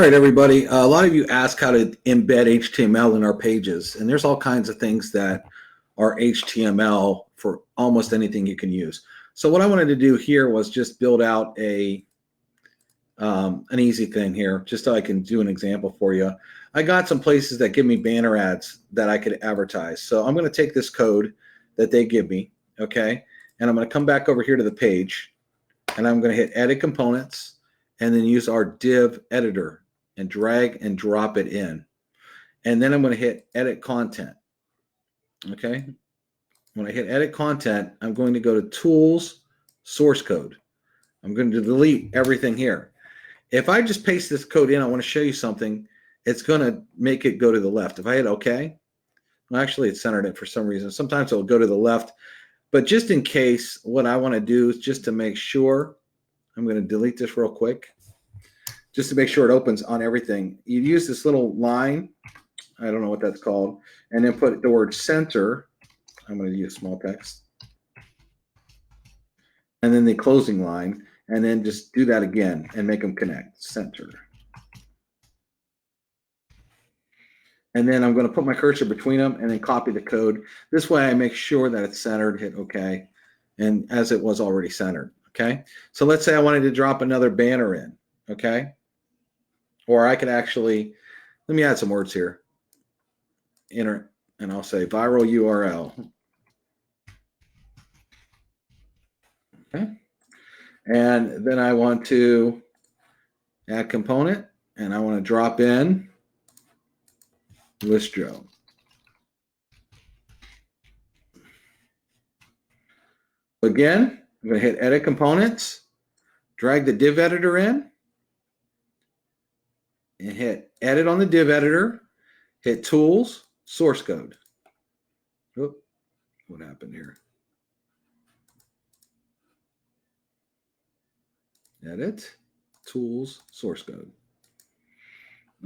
right, everybody. A lot of you ask how to embed HTML in our pages, and there's all kinds of things that are HTML for almost anything you can use. So what I wanted to do here was just build out an easy thing here, just so I can do an example for you. I got some places that give me banner ads that I could advertise. So I'm going to take this code that they give me, okay, and I'm going to come back over here to the page, and I'm going to hit Edit Components, and then use our div editor and drag and drop it in. And then I'm going to hit Edit Content. Okay. When I hit Edit Content, I'm going to go to Tools, Source Code. I'm going to delete everything here. If I just paste this code in, I want to show you something. It's going to make it go to the left. If I hit OK, well, actually it centered it for some reason. Sometimes it'll go to the left. But just in case, what I want to do is just to make sure, I'm going to delete this real quick, just to make sure it opens on everything. You use this little line, I don't know what that's called, and then put the word center. I'm going to use small text. And then the closing line, and then just do that again and make them connect, center. And then I'm going to put my cursor between them and then copy the code. This way I make sure that it's centered, hit OK, and as it was already centered. Okay, so let's say I wanted to drop another banner in, okay? Or I could actually, let me add some words here. Enter, and I'll say viral URL. Okay, and then I want to add component, and I want to drop in list Joe. Again, I'm going to hit Edit Components, drag the div editor in, and hit Edit on the div editor, hit Tools, Source Code. Oop, what happened here? Edit, Tools, Source Code.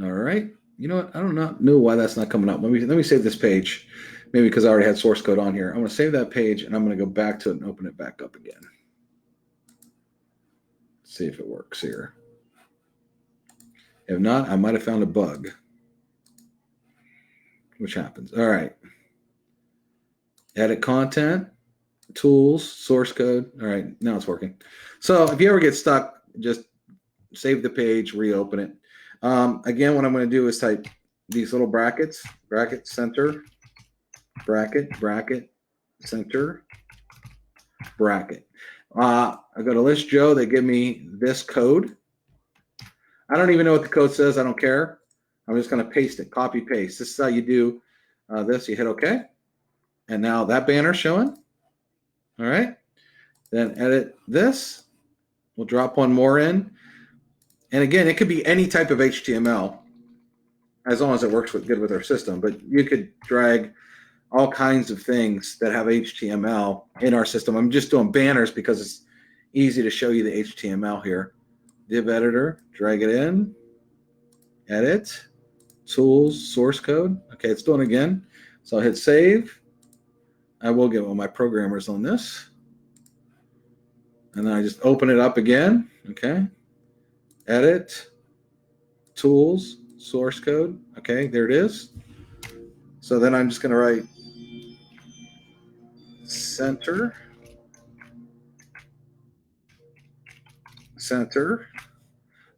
All right. You know what? I don't know why that's not coming up. Let me save this page. Maybe because I already had source code on here. I'm going to save that page, and I'm going to go back to it and open it back up again. See if it works here. If not, I might have found a bug, which happens. All right. Edit content, tools, source code. All right, now it's working. So if you ever get stuck, just save the page, reopen it. Again, what I'm going to do is type these little brackets, bracket, center, bracket, bracket, center, bracket. I go to List Joe. They give me this code. I don't even know what the code says. I don't care. I'm just going to paste it, copy, paste. This is how you do this. You hit OK. And now that banner's showing. All right. Then edit this. We'll drop one more in. And again, it could be any type of HTML as long as it works good with our system. But you could drag all kinds of things that have HTML in our system. I'm just doing banners because it's easy to show you the HTML here. Div editor, drag it in, edit, tools, source code. Okay, it's doing it again. So I'll hit save. I will get one of my programmers on this. And then I just open it up again. Okay. Edit, tools, source code. Okay, there it is. So then I'm just going to write center, center.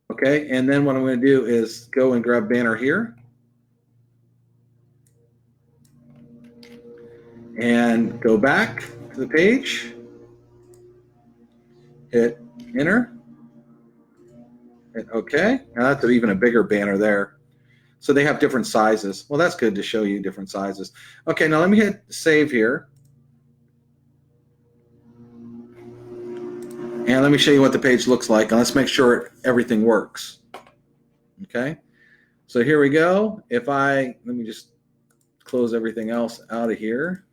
Okay, and then what I'm going to do is go and grab banner here and go back to the page, hit enter, hit OK. Now that's even a bigger banner there. So they have different sizes. Well, that's good to show you different sizes. Okay, now let me hit save here. And let me show you what the page looks like. And let's make sure everything works. Okay, so here we go. Let me just close everything else out of here.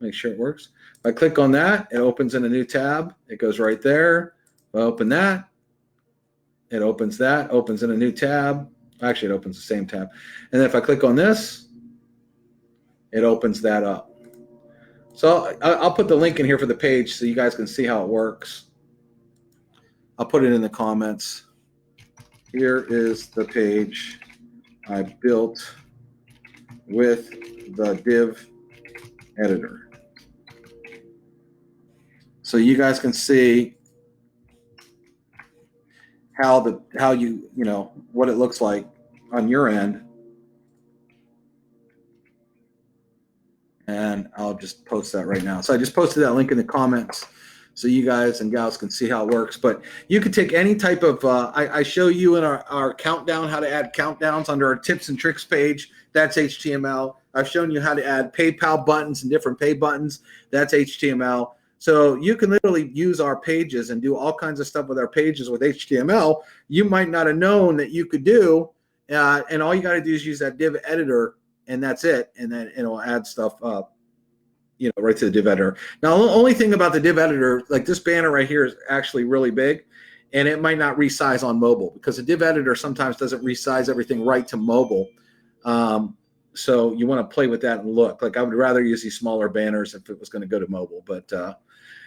Make sure it works. If I click on that, it opens in a new tab. It goes right there. If I open that, it opens that, opens in a new tab. Actually, it opens the same tab. And then if I click on this, it opens that up. So I'll put the link in here for the page so you guys can see how it works. I'll put it in the comments. here is the page I built with the div editor. So you guys can see how you know what it looks like on your end. And I'll just post that right now. So I just posted that link in the comments so you guys and gals can see how it works. But you could take any type of, I show you in our countdown how to add countdowns under our tips and tricks page. That's HTML. I've shown you how to add PayPal buttons and different pay buttons. That's HTML. So you can literally use our pages and do all kinds of stuff with our pages with HTML you might not have known that you could do. And all you got to do is use that div editor, and that's it. And then it'll add stuff up, right to the div editor. Now, the only thing about the div editor, like this banner right here is actually really big, and it might not resize on mobile because the div editor sometimes doesn't resize everything right to mobile. So you want to play with that and look. Like I would rather use these smaller banners if it was going to go to mobile. But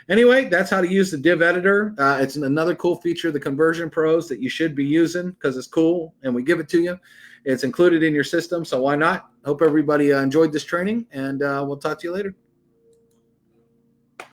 anyway, that's how to use the div editor. It's another cool feature of the Conversion Pros that you should be using because it's cool and we give it to you. It's included in your system, so why not? Hope everybody enjoyed this training, and we'll talk to you later.